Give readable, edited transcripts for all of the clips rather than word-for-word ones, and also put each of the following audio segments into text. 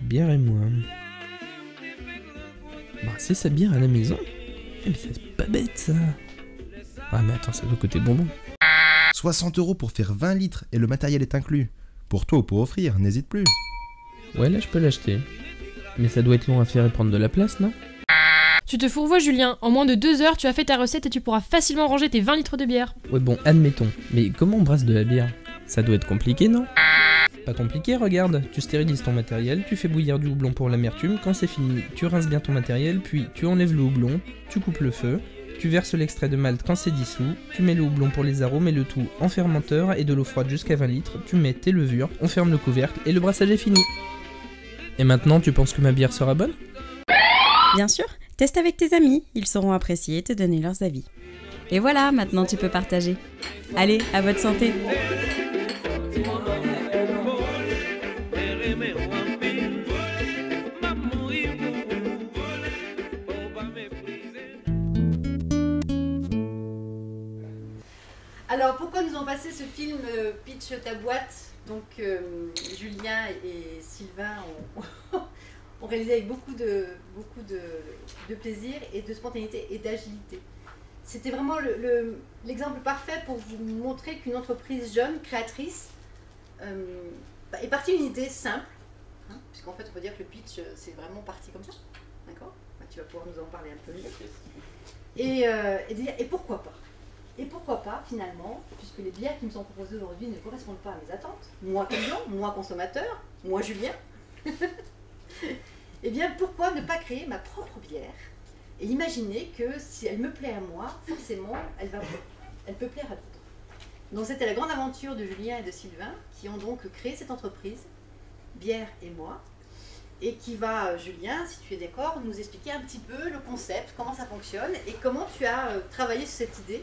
bière et moi. Brasser sa bière à la maison? Eh mais c'est pas bête ça. Ah mais attends, ça doit côté bonbon. 60 € pour faire 20 litres et le matériel est inclus. Pour toi ou pour offrir, n'hésite plus. Ouais, là je peux l'acheter. Mais ça doit être long à faire et prendre de la place, non? Tu te fourvoies, Julien. En moins de 2 heures, tu as fait ta recette et tu pourras facilement ranger tes 20 litres de bière. Ouais bon, admettons. Mais comment on brasse de la bière? Ça doit être compliqué, non? Pas compliqué, regarde. Tu stérilises ton matériel, tu fais bouillir du houblon pour l'amertume. Quand c'est fini, tu rinces bien ton matériel, puis tu enlèves le houblon, tu coupes le feu, tu verses l'extrait de malt quand c'est dissous, tu mets le houblon pour les arômes et le tout en fermenteur et de l'eau froide jusqu'à 20 litres, tu mets tes levures, on ferme le couvercle et le brassage est fini. Et maintenant, tu penses que ma bière sera bonne? Bien sûr, teste avec tes amis, ils sauront apprécier et te donner leurs avis. Et voilà, maintenant tu peux partager. Allez, à votre santé! Alors, pourquoi nous avons passé ce film Pitch ta boîte? Donc, Julien et Sylvain ont réalisé avec beaucoup de plaisir et de spontanéité et d'agilité. C'était vraiment l'exemple parfait pour vous montrer qu'une entreprise jeune, créatrice, est partie d'une idée simple, hein, puisqu'en fait, on peut dire que le pitch, c'est vraiment parti comme ça. D'accord? Tu vas pouvoir nous en parler un peu mieux. Et pourquoi pas? Et pourquoi pas, finalement, puisque les bières qui me sont proposées aujourd'hui ne correspondent pas à mes attentes, moi client, moi consommateur, moi Julien, eh bien pourquoi ne pas créer ma propre bière et imaginer que si elle me plaît à moi, forcément, elle peut plaire à d'autres. Donc c'était la grande aventure de Julien et de Sylvain qui ont donc créé cette entreprise, Bière et moi, et qui va, Julien, si tu es d'accord, nous expliquer un petit peu le concept, comment ça fonctionne et comment tu as travaillé sur cette idée.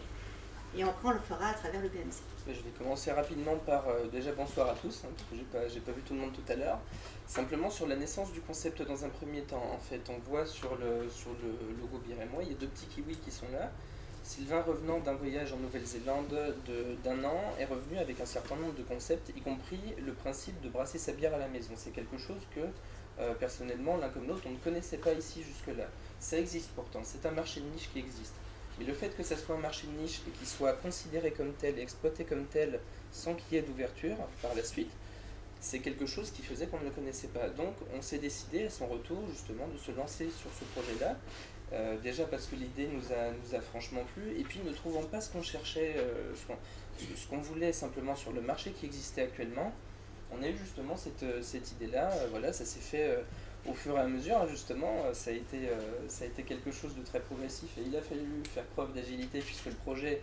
Et après, on le fera à travers le BMC. Je vais commencer rapidement par déjà bonsoir à tous, hein, parce que j'ai pas vu tout le monde tout à l'heure. Simplement sur la naissance du concept dans un premier temps. En fait, on voit sur le logo Bière et moi, il y a 2 petits kiwis qui sont là. Sylvain, revenant d'un voyage en Nouvelle-Zélande d'un an, est revenu avec un certain nombre de concepts, y compris le principe de brasser sa bière à la maison. C'est quelque chose que, personnellement, l'un comme l'autre, on ne connaissait pas ici jusque-là. Ça existe pourtant, c'est un marché de niche qui existe. Mais le fait que ça soit un marché de niche et qu'il soit considéré comme tel et exploité comme tel sans qu'il y ait d'ouverture par la suite, c'est quelque chose qui faisait qu'on ne le connaissait pas. Donc on s'est décidé à son retour justement de se lancer sur ce projet-là, déjà parce que l'idée nous a franchement plu, et puis ne trouvant pas ce qu'on cherchait, ce qu'on voulait simplement sur le marché qui existait actuellement, on a eu justement cette idée-là. Voilà, ça s'est fait au fur et à mesure, justement, ça a été quelque chose de très progressif et il a fallu faire preuve d'agilité puisque le projet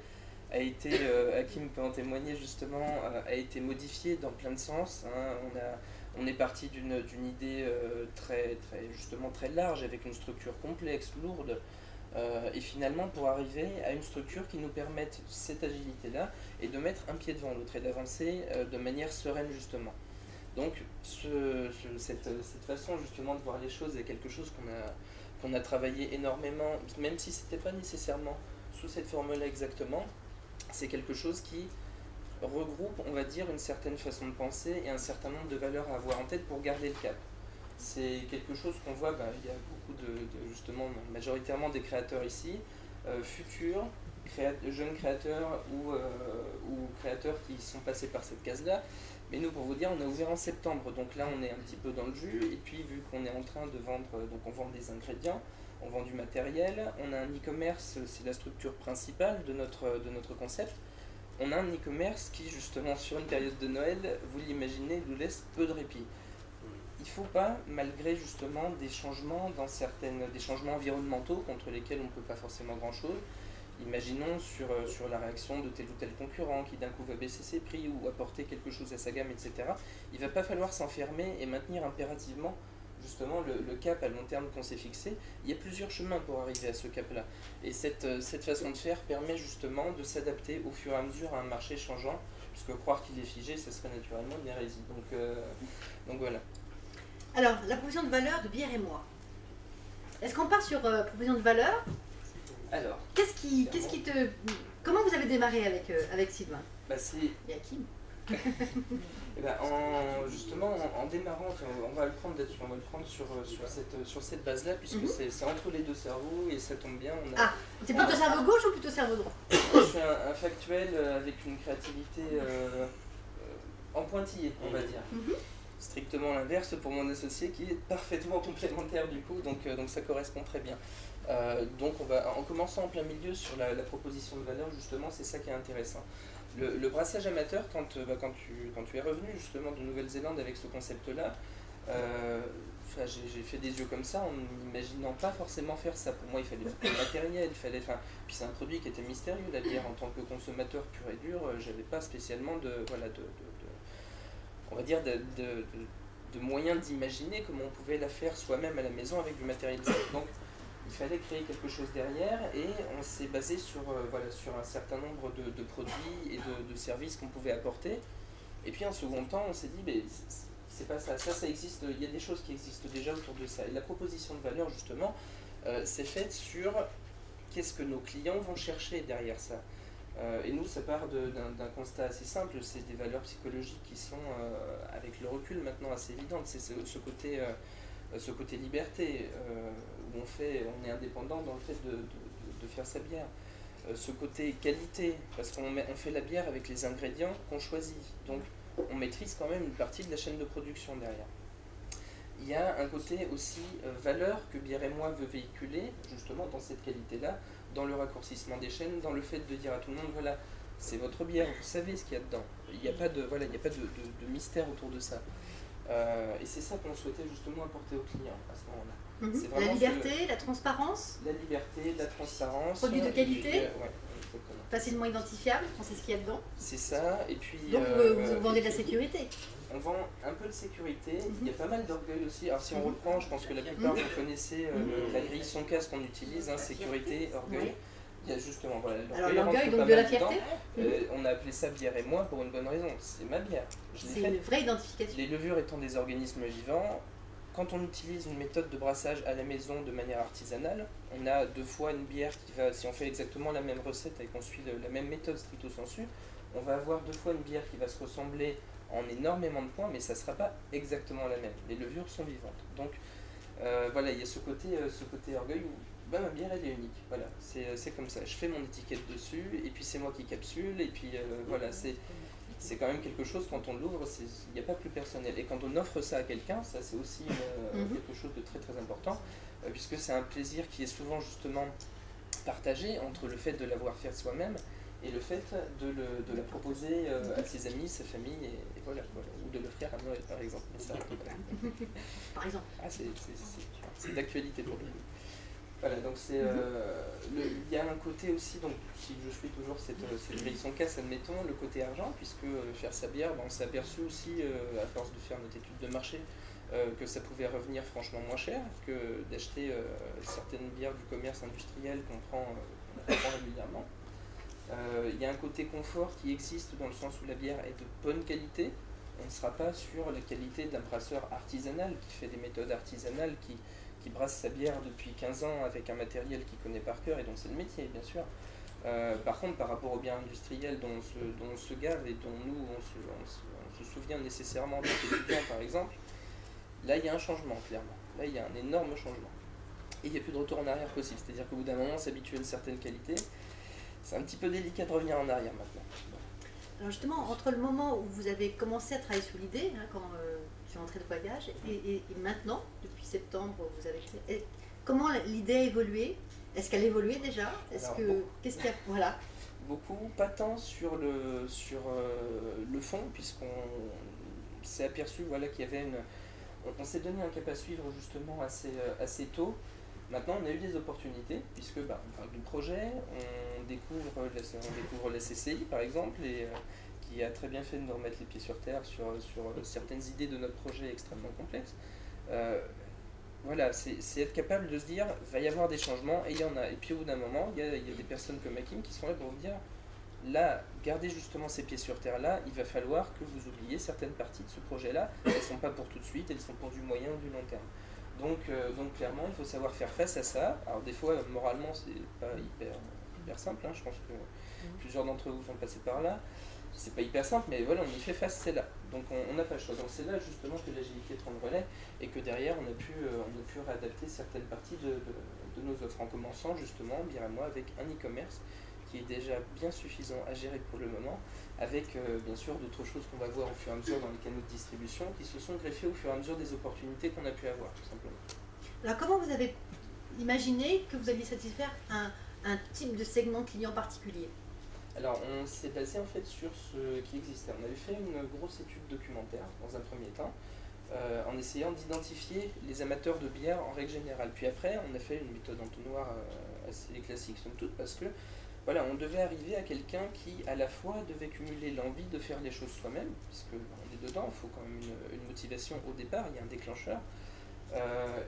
a été, Hakim peut en témoigner justement, a été modifié dans plein de sens. Hein. On est parti d'une idée justement très large avec une structure complexe, lourde, et finalement pour arriver à une structure qui nous permette cette agilité-là et de mettre un pied devant l'autre et d'avancer de manière sereine justement. Donc cette façon justement de voir les choses est quelque chose qu'on a travaillé énormément, même si ce n'était pas nécessairement sous cette forme-là exactement, c'est quelque chose qui regroupe, on va dire, une certaine façon de penser et un certain nombre de valeurs à avoir en tête pour garder le cap. C'est quelque chose qu'on voit, il y a beaucoup justement, majoritairement des créateurs ici, futurs, jeunes créateurs ou créateurs qui sont passés par cette case-là. Mais nous, pour vous dire, on a ouvert en septembre, donc là on est un petit peu dans le jus, et puis vu qu'on est en train de vendre, donc on vend des ingrédients, on vend du matériel, on a un e-commerce, c'est la structure principale de notre concept. On a un e-commerce qui, justement, sur une période de Noël, vous l'imaginez, nous laisse peu de répit. Il ne faut pas, malgré justement des changements des changements environnementaux contre lesquels on ne peut pas forcément grand-chose, imaginons sur la réaction de tel ou tel concurrent qui d'un coup va baisser ses prix ou apporter quelque chose à sa gamme, etc. Il ne va pas falloir s'enfermer et maintenir impérativement justement le cap à long terme qu'on s'est fixé. Il y a plusieurs chemins pour arriver à ce cap-là. Et cette façon de faire permet justement de s'adapter au fur et à mesure à un marché changeant, puisque croire qu'il est figé, ce serait naturellement une hérésie. Donc voilà. Alors, la proposition de valeur de Bière et moi. Est-ce qu'on part sur proposition de valeur? Alors, comment vous avez démarré avec Sylvain? c'est et Hakim? Eh ben, justement, en démarrant, on va le prendre là-dessus, on va le prendre sur cette base-là, puisque c'est entre les deux cerveaux et ça tombe bien. Ah, c'est plutôt cerveau gauche ou plutôt cerveau droit? Je suis un factuel avec une créativité en pointillé, on va dire. Strictement l'inverse pour mon associé qui est parfaitement complémentaire du coup, donc ça correspond très bien. Donc en commençant en plein milieu sur la proposition de valeur, justement, c'est ça qui est intéressant. Le brassage amateur, quand tu es revenu justement de Nouvelle-Zélande avec ce concept-là, j'ai fait des yeux comme ça en n'imaginant pas forcément faire ça. Pour moi, il fallait du matériel, puis c'est un produit qui était mystérieux, la bière. En tant que consommateur pur et dur, j'avais pas spécialement on va dire de moyens d'imaginer comment on pouvait la faire soi-même à la maison avec du matériel. Donc il fallait créer quelque chose derrière et on s'est basé sur un certain nombre de produits et de services qu'on pouvait apporter. Et puis en second temps, on s'est dit, mais c'est pas ça, ça existe, il y a des choses qui existent déjà autour de ça. Et la proposition de valeur, justement, c'est faite sur qu'est-ce que nos clients vont chercher derrière ça. Et nous, ça part d'un constat assez simple, c'est des valeurs psychologiques qui sont, avec le recul maintenant, assez évidentes. C'est ce côté liberté, où on est indépendant dans le fait de faire sa bière. Ce côté qualité, parce qu'on fait la bière avec les ingrédients qu'on choisit. Donc on maîtrise quand même une partie de la chaîne de production derrière. Il y a un côté aussi valeur que Bière et Moi veut véhiculer, justement dans cette qualité-là, dans le raccourcissement des chaînes, dans le fait de dire à tout le monde, voilà, c'est votre bière, vous savez ce qu'il y a dedans. Il n'y a pas de mystère autour de ça. Et c'est ça qu'on souhaitait justement apporter aux clients à ce moment-là. La liberté, la transparence. La liberté, la transparence. Produit de qualité. Ouais, facilement identifiable, on sait ce qu'il y a dedans. C'est ça, et puis... Donc vous vendez de la sécurité. On vend un peu de sécurité, il y a pas mal d'orgueil aussi. Alors si on reprend, je pense que la plupart vous connaissez la grille Soncas qu'on utilise, sécurité, orgueil. Il y a justement, voilà, l'orgueil, donc de la fierté. On a appelé ça Bière et Moi pour une bonne raison, c'est ma bière. C'est une vraie identification. Les levures étant des organismes vivants, quand on utilise une méthode de brassage à la maison de manière artisanale, on a 2 fois une bière qui va, si on fait exactement la même recette et qu'on suit la même méthode stricto sensu, on va avoir 2 fois une bière qui va se ressembler en énormément de points, mais ça ne sera pas exactement la même. Les levures sont vivantes. Donc voilà, il y a ce côté orgueil où ma bière elle est unique. Voilà, c'est comme ça. Je fais mon étiquette dessus, et puis c'est moi qui capsule, et puis voilà, c'est quand même quelque chose, quand on l'ouvre, il n'y a pas plus personnel. Et quand on offre ça à quelqu'un, ça c'est aussi quelque chose de très très important, puisque c'est un plaisir qui est souvent justement partagé entre le fait de l'avoir fait soi-même et le fait de la proposer à ses amis, sa famille, et voilà, ou de l'offrir à Noël par exemple. Mais ça, voilà. Par exemple. Ah, c'est d'actualité pour le coup. Voilà, donc il y a un côté aussi, donc si je suis toujours cette grille Soncas, admettons, le côté argent, puisque faire sa bière, on s'est aperçu aussi, à force de faire notre étude de marché, que ça pouvait revenir franchement moins cher que d'acheter certaines bières du commerce industriel qu'on prend régulièrement. Il y a un côté confort qui existe dans le sens où la bière est de bonne qualité. On ne sera pas sur la qualité d'un brasseur artisanal qui fait des méthodes artisanales, qui brasse sa bière depuis 15 ans avec un matériel qu'il connaît par cœur et dont c'est le métier, bien sûr. Par contre, par rapport aux bières industrielles dont on se gave et dont nous on se souvient nécessairement en tant qu'étudiant par exemple, là il y a un changement clairement. Là il y a un énorme changement. Et il n'y a plus de retour en arrière possible. C'est-à-dire qu'au bout d'un moment, s'habituer à une certaine qualité, c'est un petit peu délicat de revenir en arrière maintenant. Alors justement, entre le moment où vous avez commencé à travailler sur l'idée, quand je suis rentrée de voyage, et maintenant, depuis septembre, vous avez créé, comment l'idée a évolué? Est-ce qu'elle a évolué déjà? Qu'est-ce qu'il y a? Voilà. Beaucoup, pas tant sur le fond, puisqu'on s'est aperçu qu'il y avait on s'est donné un cap à suivre justement assez tôt. Maintenant, on a eu des opportunités, puisque on parle du projet, on découvre la CCI par exemple, et qui a très bien fait de nous remettre les pieds sur terre sur certaines idées de notre projet extrêmement complexe. Voilà, c'est être capable de se dire, va y avoir des changements, et il y en a. Et puis au bout d'un moment, il y a des personnes comme Hakim qui sont là pour vous dire, là, gardez justement ces pieds sur terre là, il va falloir que vous oubliez certaines parties de ce projet là, elles ne sont pas pour tout de suite, elles sont pour du moyen ou du long terme. Donc clairement, il faut savoir faire face à ça. Alors des fois, moralement, c'est pas hyper simple, je pense que plusieurs d'entre vous sont passés par là. c'est pas hyper simple, mais voilà, on y fait face, c'est là. Donc on n'a pas le choix. Donc c'est là justement que l'agilité prend le relais et que derrière on a pu réadapter certaines parties de nos offres en commençant justement, bien à moi, avec un e-commerce qui est déjà bien suffisant à gérer pour le moment, avec bien sûr d'autres choses qu'on va voir au fur et à mesure dans les canaux de distribution qui se sont greffés au fur et à mesure des opportunités qu'on a pu avoir, tout simplement. Alors comment vous avez imaginé que vous alliez satisfaire un type de segment client particulier? Alors on s'est basé en fait sur ce qui existait. On avait fait une grosse étude documentaire dans un premier temps, en essayant d'identifier les amateurs de bière en règle générale. Puis après on a fait une méthode entonnoir assez classique somme toute, parce que voilà, on devait arriver à quelqu'un qui à la fois devait cumuler l'envie de faire les choses soi-même, puisque on est dedans, il faut quand même une motivation au départ, il y a un déclencheur,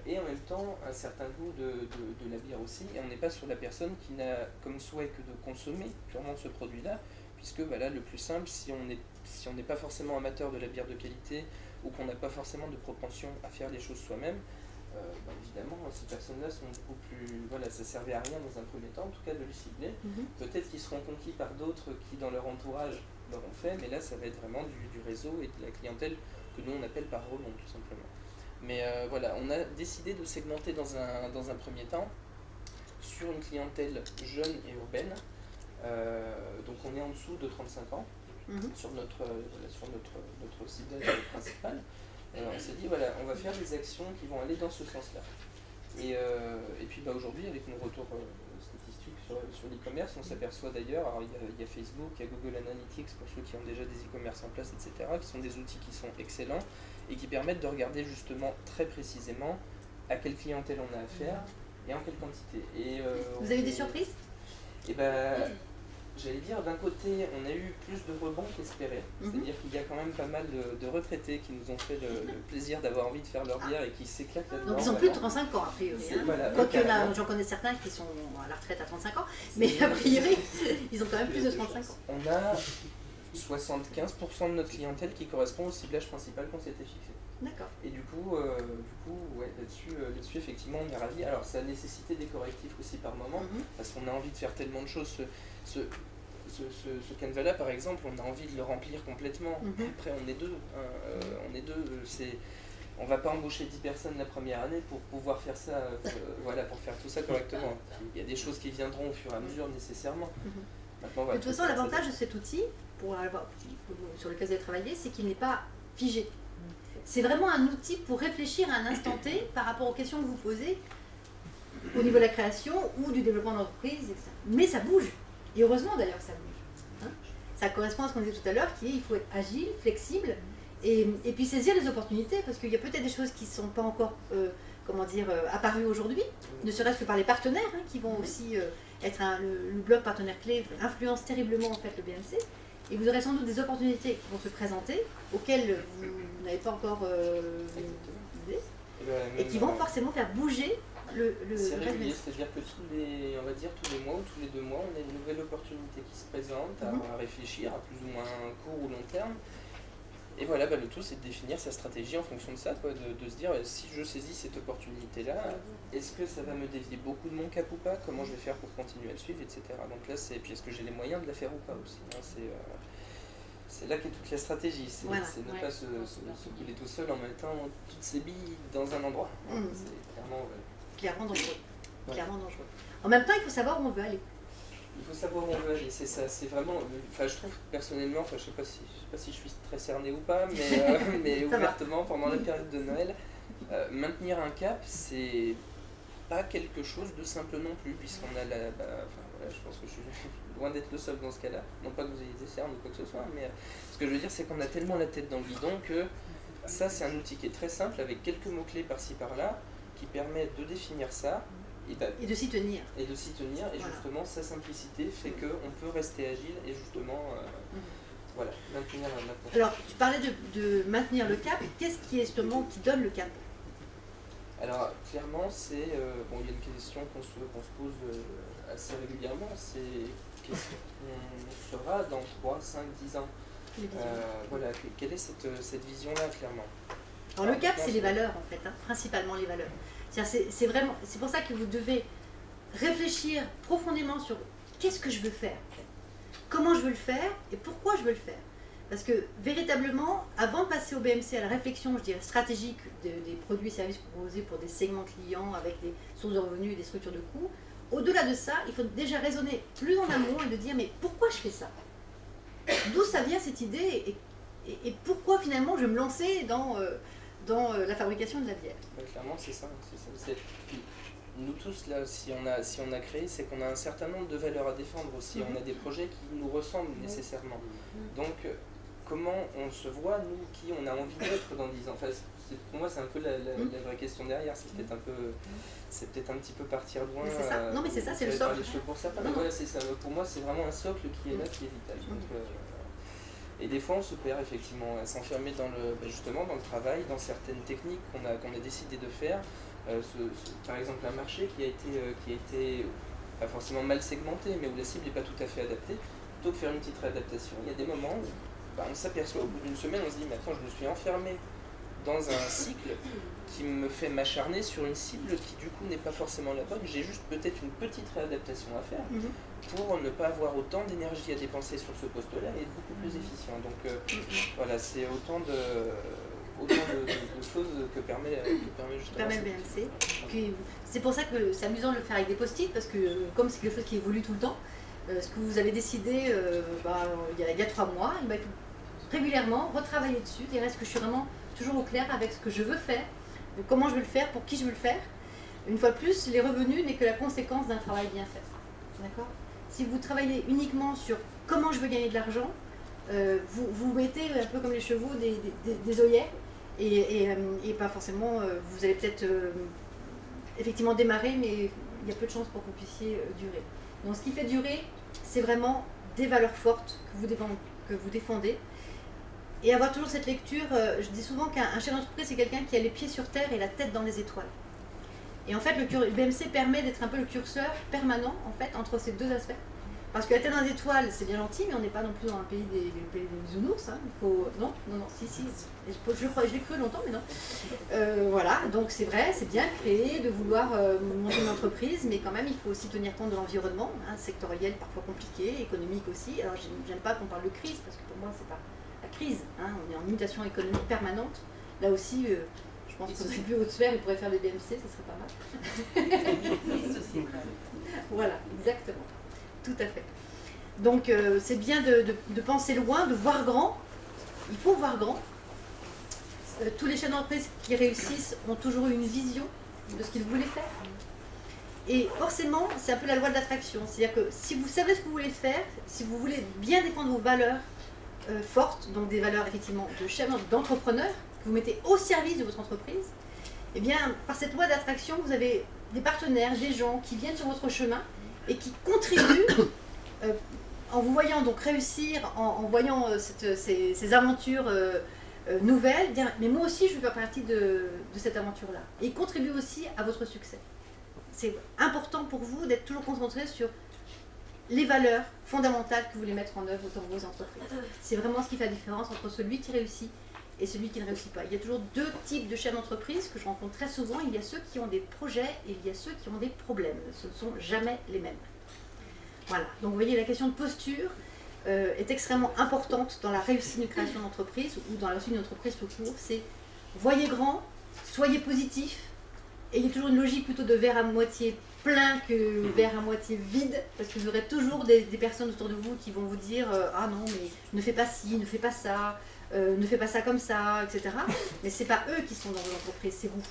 et en même temps un certain goût de la bière aussi, et on n'est pas sur la personne qui n'a comme souhait que de consommer purement ce produit-là, puisque voilà, le plus simple, si on n'est pas forcément amateur de la bière de qualité, ou qu'on n'a pas forcément de propension à faire les choses soi-même, évidemment, ces personnes-là sont beaucoup plus... Voilà, ça servait à rien dans un premier temps, en tout cas de les cibler. Peut-être qu'ils seront conquis par d'autres qui, dans leur entourage, l'auront fait, mais là, ça va être vraiment du réseau et de la clientèle que nous, on appelle par rebond, tout simplement. Mais voilà, on a décidé de segmenter dans un premier temps sur une clientèle jeune et urbaine. Donc on est en dessous de 35 ans sur notre ciblage principal. On s'est dit, voilà, on va faire des actions qui vont aller dans ce sens-là. Et puis aujourd'hui, avec nos retours statistiques sur l'e-commerce, on s'aperçoit d'ailleurs, alors il y a Facebook, il y a Google Analytics pour ceux qui ont déjà des e-commerce en place, etc., qui sont des outils qui sont excellents et qui permettent de regarder justement très précisément à quelle clientèle on a affaire et en quelle quantité. Et, vous avez des surprises? Et ben, j'allais dire, d'un côté, on a eu plus de rebonds qu'espéré. C'est-à-dire qu'il y a quand même pas mal de retraités qui nous ont fait le plaisir d'avoir envie de faire leur bière et qui s'éclatent là-dedans. Donc ils ont plus de 35 ans, a priori. Voilà, quoique j'en connais certains qui sont à la retraite à 35 ans, mais a priori, ils ont quand même plus de 35 ans. On a 75% de notre clientèle qui correspond au ciblage principal qu'on s'était fixé. D'accord. Et du coup ouais, là-dessus, effectivement, on est ravis. Alors, ça a nécessité des correctifs aussi par moment, parce qu'on a envie de faire tellement de choses. Ce canevas-là, par exemple, on a envie de le remplir complètement. Après, on est deux. On va pas embaucher 10 personnes la première année pour pouvoir faire ça, voilà, pour faire tout ça correctement. Il y a des choses qui viendront au fur et à mesure nécessairement. Maintenant, voilà, de toute façon, l'avantage de cet outil, sur lequel vous avez travaillé, c'est qu'il n'est pas figé. C'est vraiment un outil pour réfléchir à un instant T par rapport aux questions que vous posez au niveau de la création ou du développement d'entreprise, etc. Mais ça bouge. Et heureusement d'ailleurs que ça bouge. Ça correspond à ce qu'on disait tout à l'heure, qui est il faut être agile, flexible, et puis saisir les opportunités, parce qu'il y a peut-être des choses qui ne sont pas encore apparues aujourd'hui, ne serait-ce que par les partenaires, qui vont aussi être le bloc partenaire clé, influence terriblement en fait le BMC. Et vous aurez sans doute des opportunités qui vont se présenter, auxquelles vous n'avez pas encore idée, et qui vont forcément faire bouger le c'est régulier, c'est-à-dire que tous les mois ou tous les 2 mois, on a une nouvelle opportunité qui se présente à réfléchir à plus ou moins court ou long terme. Et voilà, le tout c'est de définir sa stratégie en fonction de ça, de se dire si je saisis cette opportunité-là, est-ce que ça va me dévier beaucoup de mon cap ou pas, comment je vais faire pour continuer à le suivre, etc. Donc là, puis est-ce que j'ai les moyens de la faire ou pas aussi, c'est là qu'est toute la stratégie, c'est ne pas se bouler tout seul en mettant toutes ses billes dans un endroit. C'est clairement dangereux. Clairement dangereux. En même temps, il faut savoir où on veut aller. Il faut savoir où on veut aller, c'est ça, c'est vraiment, je trouve personnellement, je sais pas si je suis très cerné ou pas, mais ouvertement, pendant la période de Noël, maintenir un cap, c'est pas quelque chose de simple non plus, puisqu'on a je pense que je suis loin d'être le seul dans ce cas-là, non pas que vous ayez des cernes ou quoi que ce soit, mais ce que je veux dire, c'est qu'on a tellement la tête dans le guidon que ça, c'est un outil qui est très simple, avec quelques mots-clés par-ci par-là, qui permet de définir ça, et de s'y tenir. Et justement, sa simplicité fait qu'on peut rester agile et justement maintenir la maintenance. Alors, tu parlais de maintenir le cap. Qu'est-ce qui est justement qui donne le cap? Alors, clairement, c'est... il y a une question qu'on se pose assez régulièrement, c'est qu'est-ce qu'on sera dans 3, 5, 10 ans? Quelle est cette vision-là, clairement? Alors, le cap, c'est les valeurs, en fait, principalement les valeurs. C'est pour ça que vous devez réfléchir profondément sur qu'est-ce que je veux faire. comment je veux le faire et pourquoi je veux le faire. Parce que véritablement, avant de passer au BMC, à la réflexion, je dirais, stratégique des produits et services proposés pour des segments clients avec des sources de revenus et des structures de coûts, au-delà de ça, il faut déjà raisonner plus en amont et de dire mais pourquoi je fais ça? D'où ça vient cette idée et pourquoi finalement je vais me lancer dans la fabrication de la bière? Clairement, c'est ça. Puis, nous tous, là, si on a créé, c'est qu'on a un certain nombre de valeurs à défendre aussi. On a des projets qui nous ressemblent nécessairement. Donc, comment on se voit, nous, qui on a envie d'être dans 10 ans? Enfin, pour moi, c'est un peu la vraie question derrière. C'est peut-être un petit peu partir loin. C'est ça. Non, mais c'est ça, c'est le socle. Pour certains, mais voilà, c'est ça. Pour moi, c'est vraiment un socle qui est là, qui est vital. Donc, et des fois, on se perd effectivement à s'enfermer justement dans le travail, dans certaines techniques qu'on a décidé de faire. Par exemple, un marché qui a été pas forcément mal segmenté, mais où la cible n'est pas tout à fait adaptée, plutôt que faire une petite réadaptation. Il y a des moments où on s'aperçoit au bout d'une semaine, on se dit mais attends, je me suis enfermé dans un cycle qui me fait m'acharner sur une cible qui du coup n'est pas forcément la bonne. J'ai juste peut-être une petite réadaptation à faire pour ne pas avoir autant d'énergie à dépenser sur ce poste-là et être beaucoup plus efficient. Donc voilà, c'est autant de choses que permet justement le BMC. C'est pour ça que c'est amusant de le faire avec des post-it, parce que comme c'est quelque chose qui évolue tout le temps, ce que vous avez décidé il y a 3 mois, il faut régulièrement retravailler dessus, dire est-ce que je suis vraiment toujours au clair avec ce que je veux faire, de comment je veux le faire, pour qui je veux le faire. Une fois de plus, les revenus n'est que la conséquence d'un travail bien fait. D'accord ? Si vous travaillez uniquement sur comment je veux gagner de l'argent, vous mettez un peu comme les chevaux des œillets et pas forcément, vous allez peut-être effectivement démarrer, mais il y a peu de chances pour que vous puissiez durer. Donc ce qui fait durer, c'est vraiment des valeurs fortes que vous défendez. Et avoir toujours cette lecture, je dis souvent qu'un chef d'entreprise, c'est quelqu'un qui a les pieds sur terre et la tête dans les étoiles. Et en fait, le BMC permet d'être un peu le curseur permanent en fait, entre ces deux aspects. Parce que la tête dans les étoiles, c'est bien gentil, mais on n'est pas non plus dans un pays des bisounours. Hein. Il faut... Non, si. Je l'ai cru longtemps, mais non. Voilà, donc c'est vrai, c'est bien créé de vouloir monter une entreprise, mais quand même, il faut aussi tenir compte de l'environnement, sectoriel, parfois compliqué, économique aussi. Alors, j'aime pas qu'on parle de crise, parce que pour moi, c'est pas la crise. Hein. On est en mutation économique permanente. Là aussi, je pense que vous avez vu votre sphère, il pourrait faire des BMC, ça serait pas mal. Voilà, exactement. Tout à fait. Donc c'est bien de penser loin, de voir grand. Il faut voir grand. Tous les chefs d'entreprise qui réussissent ont toujours eu une vision de ce qu'ils voulaient faire. Et forcément, c'est un peu la loi de l'attraction. C'est-à-dire que si vous savez ce que vous voulez faire, si vous voulez bien défendre vos valeurs fortes, donc des valeurs effectivement de chef d'entrepreneur, que vous mettez au service de votre entreprise, eh bien, par cette loi d'attraction, vous avez des partenaires, des gens qui viennent sur votre chemin et qui contribuent en vous voyant donc réussir, en voyant ces aventures nouvelles, dire mais moi aussi je veux faire partie de cette aventure-là. Et ils contribuent aussi à votre succès. C'est important pour vous d'être toujours concentré sur les valeurs fondamentales que vous voulez mettre en œuvre dans vos entreprises. C'est vraiment ce qui fait la différence entre celui qui réussit et celui qui ne réussit pas. Il y a toujours 2 types de chefs d'entreprise que je rencontre très souvent. Il y a ceux qui ont des projets et il y a ceux qui ont des problèmes. Ce ne sont jamais les mêmes. Voilà. Donc vous voyez, la question de posture est extrêmement importante dans la réussite d'une création d'entreprise ou dans la réussite d'une entreprise tout court. C'est voyez grand, soyez positif, ayez toujours une logique plutôt de verre à moitié plein que verre à moitié vide, parce que vous aurez toujours des personnes autour de vous qui vont vous dire ah non mais ne fais pas ci, ne fais pas ça, ne fais pas ça comme ça, etc. Mais c'est pas eux qui sont dans vos entreprises, c'est vous.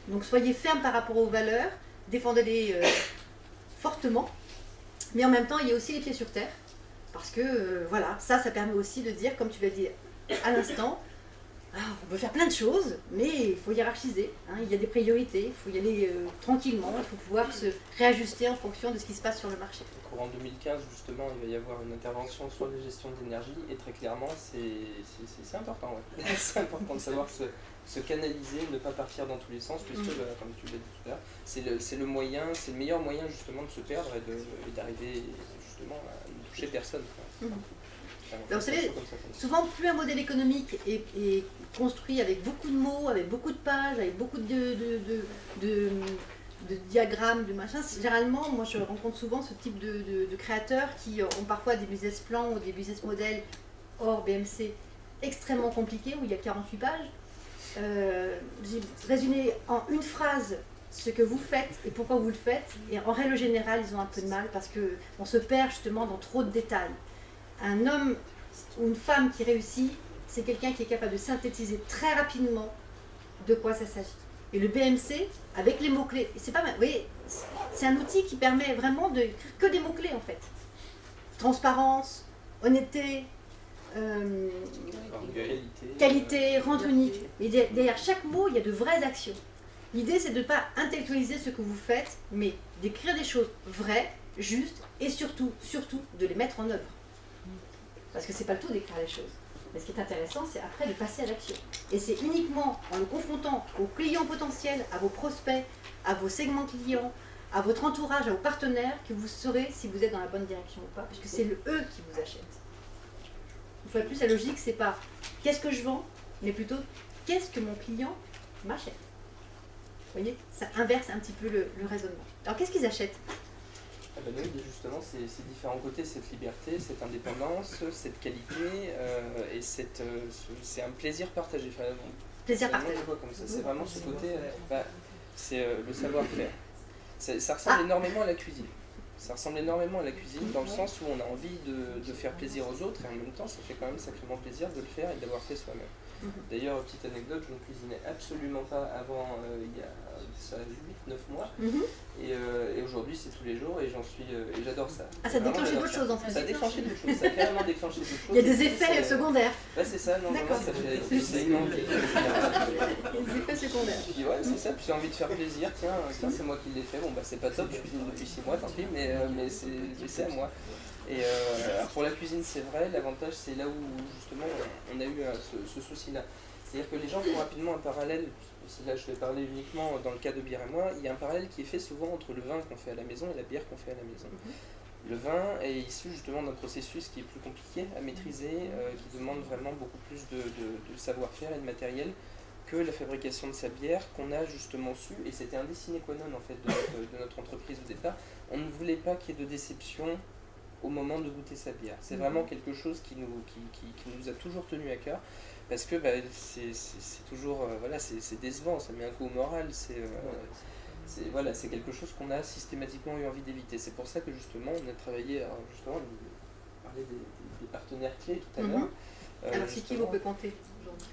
Donc soyez ferme par rapport aux valeurs, défendez-les fortement, mais en même temps il y a aussi les pieds sur terre, parce que voilà, ça permet aussi de dire, comme tu l'as dit à l'instant, on peut faire plein de choses, mais il faut hiérarchiser, hein, il y a des priorités, il faut y aller tranquillement, il faut pouvoir se réajuster en fonction de ce qui se passe sur le marché. Au courant 2015, justement, il va y avoir une intervention sur la gestion d'énergie, et très clairement, c'est important. Ouais. C'est important de savoir se canaliser, ne pas partir dans tous les sens, puisque, comme tu l'as dit tout à l'heure, c'est le meilleur moyen justement de se perdre et d'arriver justement à ne toucher personne. Alors, vous savez, souvent plus un modèle économique est construit avec beaucoup de mots, avec beaucoup de pages, avec beaucoup de de diagrammes, de machin. Généralement, moi je rencontre souvent ce type de créateurs qui ont parfois des business plans ou des business models hors BMC extrêmement compliqués où il y a 48 pages. J'ai résumé en une phrase ce que vous faites et pourquoi vous le faites, et en règle générale ils ont un peu de mal parce qu'on se perd justement dans trop de détails. Un homme ou une femme qui réussit, c'est quelqu'un qui est capable de synthétiser très rapidement de quoi ça s'agit. Et le BMC, avec les mots-clés, c'est pas mal, vous voyez, c'est un outil qui permet vraiment de que des mots-clés en fait. Transparence, honnêteté, qualité, rendre unique. Et derrière chaque mot, il y a de vraies actions. L'idée, c'est de ne pas intellectualiser ce que vous faites, mais d'écrire des choses vraies, justes, et surtout, de les mettre en œuvre. Parce que c'est pas le tout d'écrire les choses. Mais ce qui est intéressant, c'est après de passer à l'action. Et c'est uniquement en le confrontant aux clients potentiels, à vos prospects, à vos segments clients, à votre entourage, à vos partenaires, que vous saurez si vous êtes dans la bonne direction ou pas, puisque c'est eux qui vous achètent. Une fois de plus, la logique, c'est pas qu'est-ce que je vends, mais plutôt qu'est-ce que mon client m'achète. Vous voyez, ça inverse un petit peu le raisonnement. Alors qu'est-ce qu'ils achètent? Ah ben oui, justement, ces différents côtés, cette liberté, cette indépendance, cette qualité, et c'est un plaisir partagé. Enfin, Plaisir partagé. Comme ça. C'est vraiment ce côté, c'est le savoir-faire. Ça ressemble énormément à la cuisine. Ça ressemble énormément à la cuisine dans le sens où on a envie de faire plaisir aux autres et en même temps ça fait quand même sacrément plaisir de le faire et d'avoir fait soi-même. D'ailleurs, petite anecdote, je ne cuisinais absolument pas avant il y a 8-9 mois et aujourd'hui c'est tous les jours et j'adore ça. Ah, ça a déclenché d'autres choses en fait. Ça a déclenché d'autres choses, ça a carrément déclenché d'autres choses. Il y a des effets secondaires. Ouais, c'est ça, non, d'accord. Ça fait une envie. Des effets secondaires. Puis ouais, c'est ça, puis j'ai envie de faire plaisir, tiens c'est moi qui l'ai fait, bon bah c'est pas top, je cuisine depuis 6 mois, tant pis, mais c'est à moi. Et alors pour la cuisine c'est vrai, l'avantage c'est là où justement on a eu ce souci-là. C'est-à-dire que les gens font rapidement un parallèle, là je vais parler uniquement dans le cas de Bière et moi, il y a un parallèle qui est fait souvent entre le vin qu'on fait à la maison et la bière qu'on fait à la maison. Le vin est issu justement d'un processus qui est plus compliqué à maîtriser, qui demande vraiment beaucoup plus de savoir-faire et de matériel que la fabrication de sa bière qu'on a justement su, et c'était un des sine qua non en fait de notre entreprise au départ. On ne voulait pas qu'il y ait de déception au moment de goûter sa bière. C'est vraiment quelque chose qui nous a toujours tenu à cœur, parce que c'est toujours, voilà, c'est décevant, ça met un coup au moral, c'est quelque chose qu'on a systématiquement eu envie d'éviter. C'est pour ça que justement on a travaillé, alors justement on parlait des partenaires clés tout à l'heure. Alors c'est qui vous pouvez compter aujourd'hui?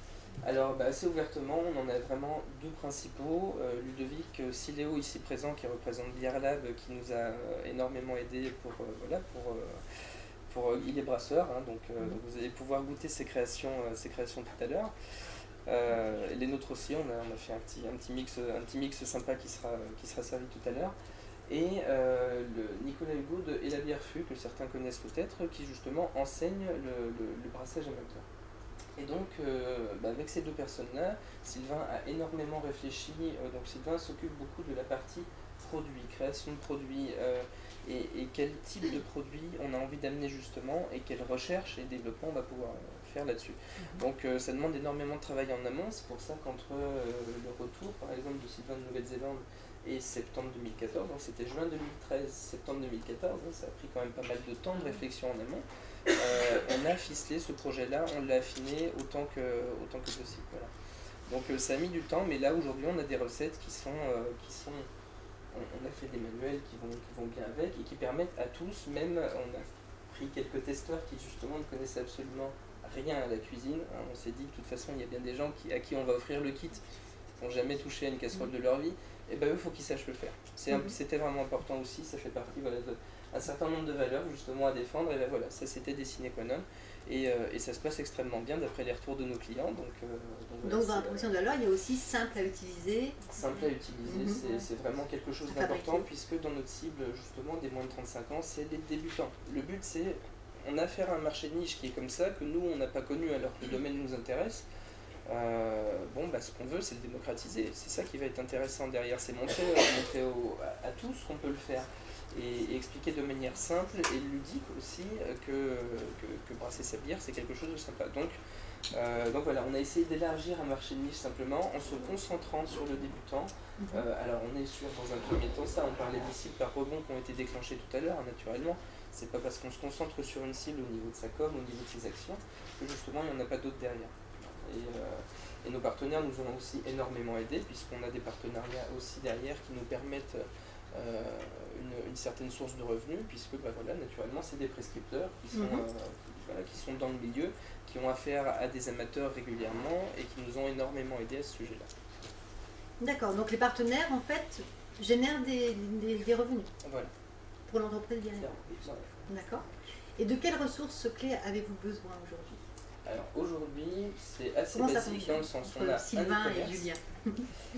Alors assez ouvertement, on en a vraiment deux principaux. Ludovic Siléo ici présent qui représente Bière Lab, qui nous a énormément aidé pour Il est brasseur, hein, donc vous allez pouvoir goûter ses créations tout à l'heure. Les nôtres aussi, on a fait un petit mix sympa qui sera servi tout à l'heure. Et le Nicolas Hugo de Et la bière fut, que certains connaissent peut-être, qui justement enseigne le brassage amateur. Et donc, avec ces deux personnes-là, Sylvain a énormément réfléchi. Donc Sylvain s'occupe beaucoup de la partie produit, création de produits, et quel type de produit on a envie d'amener justement, et quelle recherche et développement on va pouvoir faire là-dessus. Donc ça demande énormément de travail en amont. C'est pour ça qu'entre le retour, par exemple, de Sylvain de Nouvelle-Zélande et septembre 2014, donc c'était juin 2013, septembre 2014, hein, ça a pris quand même pas mal de temps de réflexion en amont. On a ficelé ce projet-là, on l'a affiné autant que possible. Voilà. Donc ça a mis du temps, mais là aujourd'hui on a des recettes qui sont on a fait des manuels qui vont bien avec et qui permettent à tous, même on a pris quelques testeurs qui justement ne connaissaient absolument rien à la cuisine. Hein, on s'est dit de toute façon il y a bien des gens à qui on va offrir le kit qui n'ont jamais touché à une casserole de leur vie, et eux il faut qu'ils sachent le faire. C'était vraiment important aussi, ça fait partie d'un certain nombre de valeurs justement à défendre, et là voilà, ça c'était des sine qua non, et ça se passe extrêmement bien d'après les retours de nos clients. Donc dans la proposition de valeur, il y a aussi simple à utiliser. Simple à utiliser, c'est vraiment quelque chose d'important, puisque dans notre cible justement des moins de 35 ans, c'est les débutants. Le but c'est, on a affaire à un marché de niche qui est comme ça, que nous on n'a pas connu alors que le domaine nous intéresse. Ce qu'on veut c'est le démocratiser, c'est ça qui va être intéressant derrière, c'est montrer à tous qu'on peut le faire. et expliquer de manière simple et ludique aussi que brasser sa bière c'est quelque chose de sympa. Donc voilà, on a essayé d'élargir un marché de niche simplement en se concentrant sur le débutant. Alors on est sûr dans un premier temps ça, on parlait des cibles par rebond qui ont été déclenchées tout à l'heure, naturellement. C'est pas parce qu'on se concentre sur une cible au niveau de sa com, au niveau de ses actions, que justement il n'y en a pas d'autres derrière. Et nos partenaires nous ont aussi énormément aidés, puisqu'on a des partenariats aussi derrière qui nous permettent une certaine source de revenus, puisque voilà, naturellement c'est des prescripteurs qui sont dans le milieu, qui ont affaire à des amateurs régulièrement et qui nous ont énormément aidés à ce sujet-là. D'accord, donc les partenaires en fait génèrent des revenus Voilà. pour l'entreprise directement. D'accord. Et de quelles ressources clés avez-vous besoin aujourd'hui? Alors aujourd'hui, c'est assez Comment ça basique dans le sens où on a Sylvain un et e-commerce. Julien.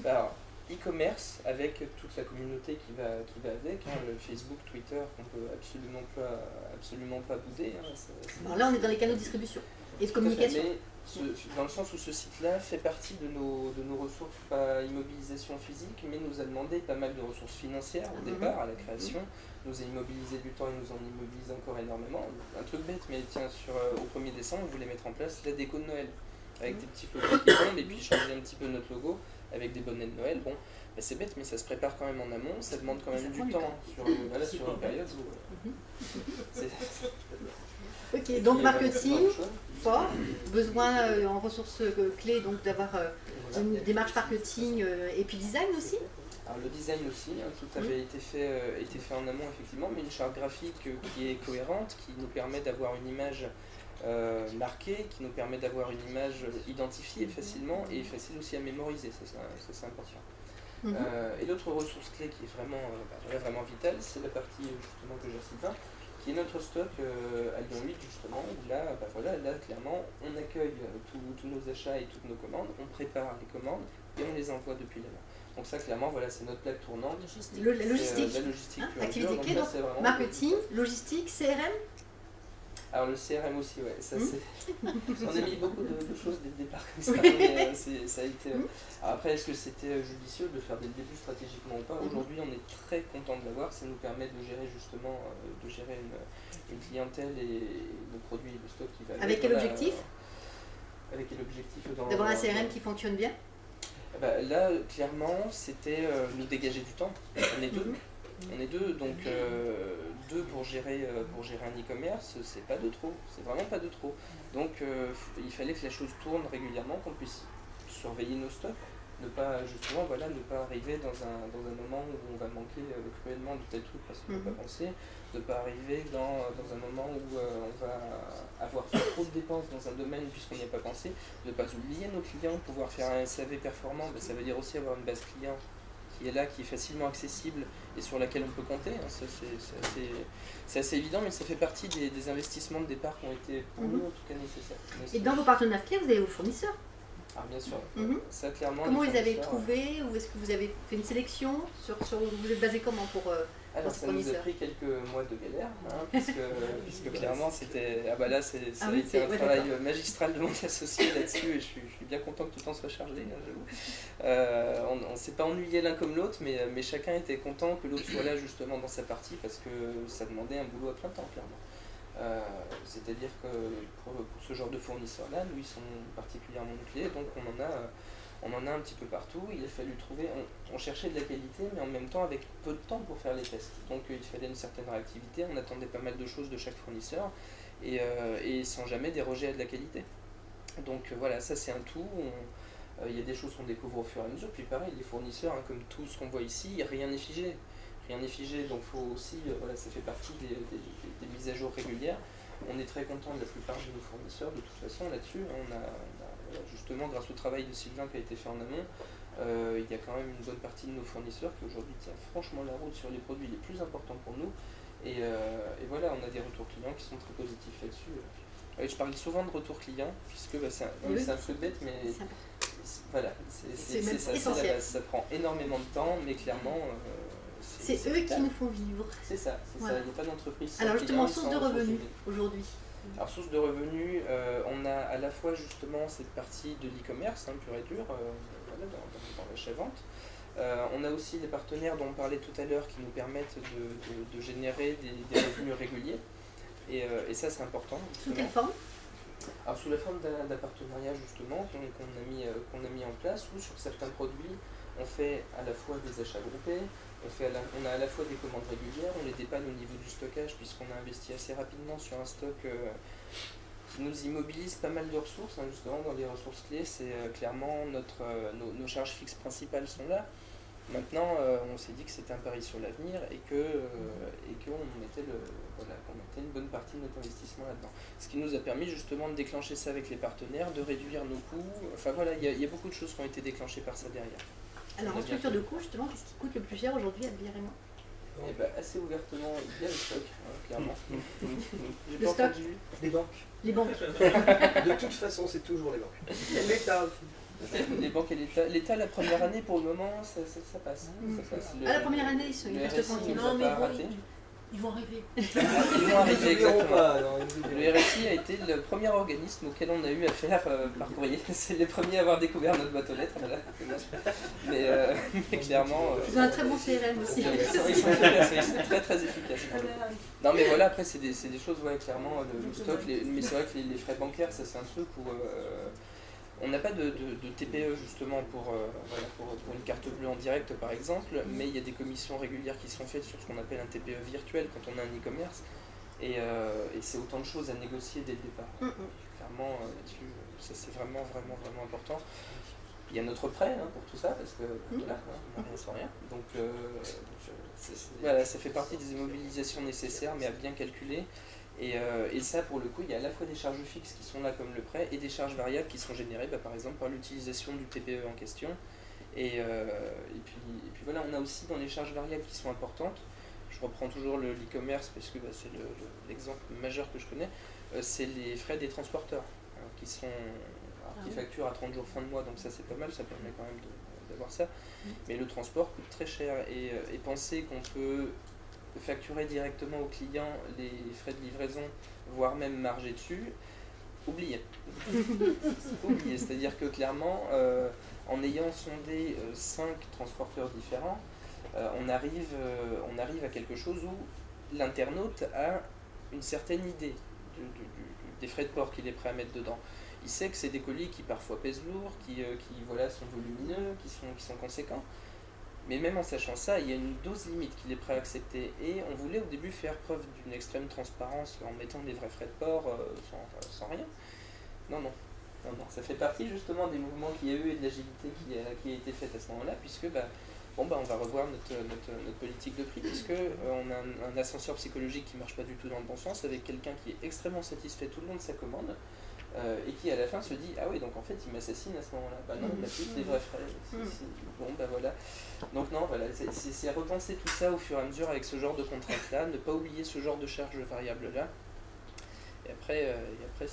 Alors, e-commerce avec toute la communauté qui va avec, le Facebook, Twitter, qu'on peut absolument pas bouder. Alors là, on est dans les canaux de distribution et de Tout à fait, communication. mais dans le sens où ce site-là fait partie de nos ressources, pas immobilisation physique, mais nous a demandé pas mal de ressources financières au départ, à la création, nous a immobilisé du temps et nous en immobilise encore énormément. Un truc bête, mais tiens, au 1er décembre, on voulait mettre en place la déco de Noël, avec des petits flocons qui tombent, et puis changer un petit peu notre logo, avec des bonnets de Noël. Bon, bah c'est bête, mais ça se prépare quand même en amont, ça demande quand même du temps sur une période où... Ok, donc marketing, fort, besoin en ressources clés, donc d'avoir une démarche marketing et puis design aussi. Alors le design aussi, tout avait été fait en amont effectivement, mais une charte graphique qui est cohérente, qui nous permet d'avoir une image marquée, qui nous permet d'avoir une image identifiée facilement et facile aussi à mémoriser, ça c'est important. Et l'autre ressource clé qui est vraiment vitale, c'est la partie justement que j'ai citée, qui est notre stock à Lyon 8 justement, où là clairement on accueille tous nos achats et toutes nos commandes, on prépare les commandes et on les envoie depuis là-bas. Donc ça clairement voilà, c'est notre plaque tournante. La logistique. La logistique pure et Activité dure, clé, donc donc là, c'est vraiment- marketing, logistique, CRM. Alors le CRM aussi, ouais, ça c'est... On a mis beaucoup de choses dès le départ comme ça, mais ça a été... Alors après, est-ce que c'était judicieux de le faire dès le début stratégiquement ou pas? Aujourd'hui, on est très content de l'avoir, ça nous permet de gérer justement, une clientèle et le produit et le stock qui va... Avec quel objectif? Avec quel objectif D'avoir un CRM qui fonctionne bien. Là, clairement, c'était nous dégager du temps. On est deux. On est deux, donc deux pour gérer un e-commerce, c'est pas de trop, c'est vraiment pas de trop. Donc il fallait que la chose tourne régulièrement, qu'on puisse surveiller nos stocks, ne pas arriver dans un moment où on va manquer cruellement de tel truc parce qu'on n'a pas pensé, de ne pas arriver dans un moment où on va avoir fait trop de dépenses dans un domaine puisqu'on n'y a pas pensé, de ne pas oublier nos clients, pouvoir faire un SAV performant, ça veut dire aussi avoir une base client qui est là, qui est facilement accessible et sur laquelle on peut compter. Ça, c'est assez évident, mais ça fait partie des investissements de départ qui ont été pour nous en tout cas nécessaires. Et dans vos partenaires clés, vous avez vos fournisseurs. Ah bien sûr, ça clairement. Comment vous les avez trouvés, ou est-ce que vous avez fait une sélection vous êtes basé comment pour alors ça nous a pris quelques mois de galère, puisque clairement c'était... Ah bah là ça a été un travail magistral de mon associé là-dessus et je suis bien content que tout le temps soit chargé, j'avoue. On ne s'est pas ennuyé l'un comme l'autre, mais chacun était content que l'autre soit là justement dans sa partie parce que ça demandait un boulot à plein temps clairement. C'est-à-dire que pour ce genre de fournisseurs-là, nous ils sont particulièrement clés, donc on en a un petit peu partout. Il a fallu trouver, on cherchait de la qualité, mais en même temps avec peu de temps pour faire les tests. Donc il fallait une certaine réactivité, on attendait pas mal de choses de chaque fournisseur, et sans jamais déroger à de la qualité. Donc voilà, ça c'est un tout. Il y a des choses qu'on découvre au fur et à mesure, puis pareil, les fournisseurs, comme tout ce qu'on voit ici, rien n'est figé. Rien n'est figé, donc faut aussi, ça fait partie des mises à jour régulières. On est très content de la plupart de nos fournisseurs, de toute façon, là-dessus. On a justement, grâce au travail de Sylvain qui a été fait en amont, il y a quand même une bonne partie de nos fournisseurs qui aujourd'hui tient franchement la route sur les produits les plus importants pour nous. Et voilà, on a des retours clients qui sont très positifs là-dessus. Je parle souvent de retour client, puisque c'est un peu bête, mais voilà, c'est ça, ça prend énormément de temps, mais clairement... c'est eux qui nous font vivre. C'est ça, il n'y a pas d'entreprise. Alors justement, source de revenus aujourd'hui. Alors source de revenus, on a à la fois justement cette partie de l'e-commerce, pur et dur, dans l'achat-vente. On a aussi des partenaires dont on parlait tout à l'heure qui nous permettent de générer des revenus réguliers. Et ça, c'est important. Sous quelle forme? Alors, sous la forme d'un partenariat, justement, qu'on a mis en place, où sur certains produits, on fait à la fois des achats groupés, on a à la fois des commandes régulières, on les dépanne au niveau du stockage, puisqu'on a investi assez rapidement sur un stock qui nous immobilise pas mal de ressources, hein, justement, dans les ressources clés. C'est clairement nos charges fixes principales sont là. Maintenant, on s'est dit que c'était un pari sur l'avenir et qu'on mettait une bonne partie de notre investissement là-dedans. Ce qui nous a permis justement de déclencher ça avec les partenaires, de réduire nos coûts. Enfin voilà, il y a beaucoup de choses qui ont été déclenchées par ça derrière. Alors en structure de coût, justement, qu'est-ce qui coûte le plus cher aujourd'hui à Bière et moi? Eh ben, assez ouvertement, il y a le stock, hein, clairement. Le stock? Les banques. Les banques. De toute façon, c'est toujours les banques. L'État aussi. Les banques et l'État. L'État, la première année, pour le moment, ça passe. Ça passe. La première année, ils le restent RSI tranquilles. nous a pas raté. Ils vont arriver. Ils vont arriver, exactement. Pas, non, Le RSI a été le premier organisme auquel on a eu affaire par courrier. C'est les premiers à avoir découvert notre boîte aux lettres. Voilà. Mais clairement. Ils ont un très bon CRM aussi. Ils sont très très efficaces. Non mais voilà, après c'est des choses, ouais, clairement, le stock, mais c'est vrai que les frais bancaires, ça c'est un truc où on n'a pas de TPE justement pour une carte bleue en direct par exemple, mais il y a des commissions régulières qui sont faites sur ce qu'on appelle un TPE virtuel quand on a un e-commerce, et c'est autant de choses à négocier dès le départ. Clairement, là-dessus, ça c'est vraiment important. Il y a notre prêt hein, pour tout ça, parce que voilà, on n'a rien sans rien. Donc voilà, ça fait partie des immobilisations nécessaires, mais à bien calculer. Et ça, pour le coup, il y a à la fois des charges fixes qui sont là comme le prêt, et des charges variables qui sont générées par exemple par l'utilisation du TPE en question. Et puis voilà, on a aussi dans les charges variables qui sont importantes. Je reprends toujours l'e-commerce parce que c'est l'exemple majeur que je connais. C'est les frais des transporteurs hein, qui facturent à 30 jours fin de mois, donc ça c'est pas mal, ça permet quand même d'avoir ça. Mais le transport coûte très cher, et penser qu'on peut facturer directement au client les frais de livraison, voire même marger dessus, oubliez. Oubliez, c'est-à-dire que clairement, en ayant sondé 5 transporteurs différents, on arrive à quelque chose où l'internaute a une certaine idée des frais de port qu'il est prêt à mettre dedans. Il sait que c'est des colis qui parfois pèsent lourd, qui voilà, sont volumineux, qui sont conséquents. Mais même en sachant ça, il y a une dose limite qu'il est prêt à accepter. Et on voulait au début faire preuve d'une extrême transparence en mettant des vrais frais de port sans rien. Non, ça fait partie justement des mouvements qu'il y a eu et de l'agilité qui a été faite à ce moment-là, puisque on va revoir notre politique de prix, puisque on a un ascenseur psychologique qui ne marche pas du tout dans le bon sens, avec quelqu'un qui est extrêmement satisfait tout le long de sa commande, et qui à la fin se dit ah oui, donc en fait il m'assassine à ce moment-là. Bah non, il a plus des vrais frais. Bon voilà. Donc non, voilà, c'est repenser tout ça au fur et à mesure avec ce genre de contraintes-là, ne pas oublier ce genre de charges variables-là. Et après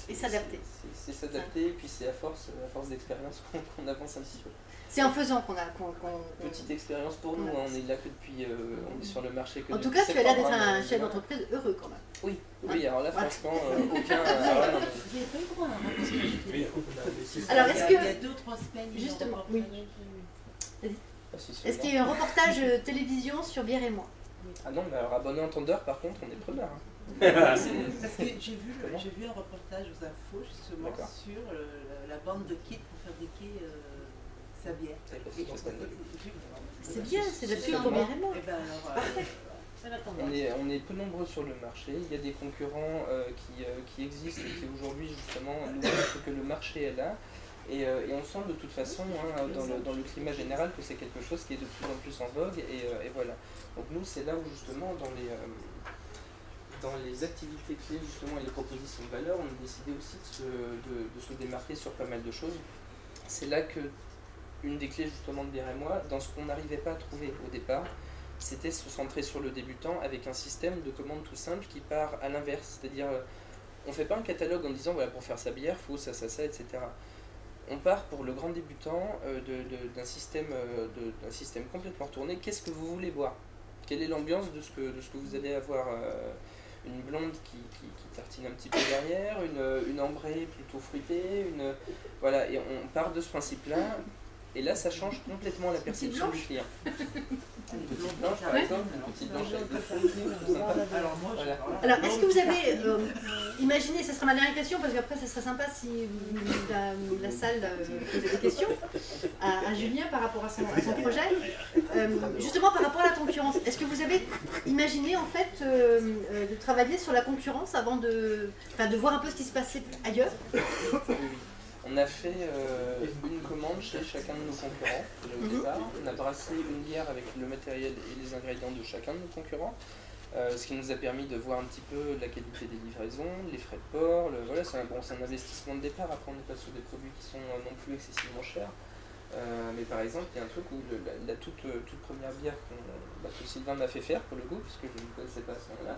et s'adapter. C'est s'adapter, et puis c'est à force d'expérience qu'on avance un petit peu. C'est en faisant qu'on Petite expérience pour nous, hein, on est là que depuis, on est sur le marché que en tout cas, tu as l'air d'être un chef d'entreprise heureux quand même. Oui, alors là franchement, aucun... Vous n'avez pas le droit à un Alors est-ce que... Il y a 2-3 semaines, justement, oui. Est-ce qu'il y a eu un reportage télévision sur Bière et moi? Ah non, mais alors abonné entendeur par contre, on est preneur. Hein. Parce que j'ai vu un reportage aux infos justement sur la bande de kits pour fabriquer sa bière. C'est bien, c'est là-dessus pour Bière et moi. On est peu nombreux sur le marché, il y a des concurrents qui existent et qui aujourd'hui justement nous montrent que le marché est là. Et on sent de toute façon hein, dans le climat général que c'est quelque chose qui est de plus en plus en vogue, et voilà. Donc nous c'est là où justement dans les activités clés justement et les propositions de valeur, on a décidé aussi de se démarquer sur pas mal de choses. C'est là que une des clés justement de Bière et moi, dans ce qu'on n'arrivait pas à trouver au départ, c'était se centrer sur le débutant avec un système de commande tout simple qui part à l'inverse, c'est-à-dire on ne fait pas un catalogue en disant voilà pour faire sa bière, il faut ça, etc. On part pour le grand débutant d'un système complètement tourné. Qu'est-ce que vous voulez boire? Quelle est l'ambiance de ce que vous allez avoir? Une blonde qui tartine un petit peu derrière, une ambrée plutôt fruitée, voilà. Et on part de ce principe-là, Et là, ça change complètement la perception du client. Une petite blanche, par exemple, une petite blanche avec des fruits, tout sympa. Voilà. Alors, est-ce que vous avez imaginé, ce sera ma dernière question, parce qu'après, ce serait sympa si la salle posait des questions à Julien par rapport à son projet. Justement, par rapport à la concurrence, est-ce que vous avez imaginé, en fait, de travailler sur la concurrence avant de voir un peu ce qui se passait ailleurs? On a fait une commande chez chacun de nos concurrents au départ. On a brassé une bière avec le matériel et les ingrédients de chacun de nos concurrents, ce qui nous a permis de voir un petit peu la qualité des livraisons, les frais de port. Voilà, c'est un investissement de départ. Après, on n'est pas sur des produits qui sont non plus excessivement chers. Mais par exemple, il y a un truc où la toute première bière que Sylvain m'a fait faire pour le goût, puisque je ne connaissais pas à ce moment-là.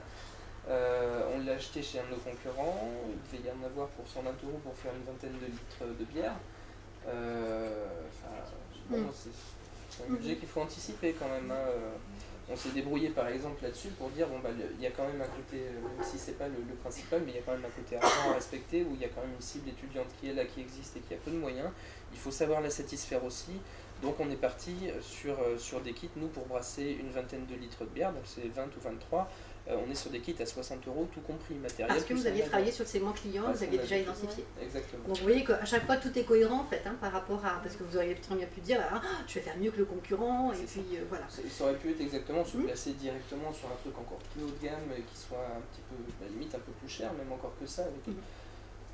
On l'a acheté chez un de nos concurrents, il devait y en avoir pour 120 € pour faire une vingtaine de litres de bière. C'est un budget qu'il faut anticiper quand même. On s'est débrouillé par exemple là-dessus pour dire il y a quand même un côté, même si c'est pas le principal, mais il y a quand même un côté argent à respecter, où il y a quand même une cible étudiante qui est là, qui existe et qui a peu de moyens. Il faut savoir la satisfaire aussi. Donc on est parti sur des kits, nous, pour brasser une vingtaine de litres de bière, donc c'est 20 ou 23. On est sur des kits à 60 €, tout compris matériel. Parce que vous aviez travaillé sur le segment client, vous aviez déjà identifié. Exactement. Donc vous voyez qu'à chaque fois tout est cohérent en fait, par rapport à. Parce que vous auriez très bien pu dire, je vais faire mieux que le concurrent, et puis voilà. Ça aurait pu être exactement se placer directement sur un truc encore plus haut de gamme, qui soit un petit peu, limite un peu plus cher, même encore que ça.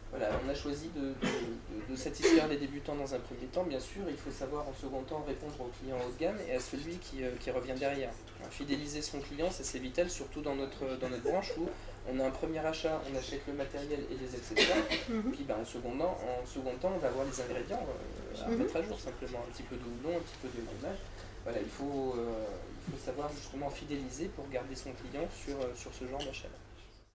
Voilà, on a choisi de satisfaire les débutants dans un premier temps. Bien sûr, il faut savoir en second temps répondre aux clients haut de gamme et à celui qui revient derrière. Fidéliser son client, ça c'est vital, surtout dans notre branche où on a un premier achat, on achète le matériel et les accessoires, puis en second temps, on va avoir les ingrédients à mettre à jour, simplement un petit peu de houblon, un petit peu de fromage. Voilà, il faut savoir justement fidéliser pour garder son client sur ce genre d'achat.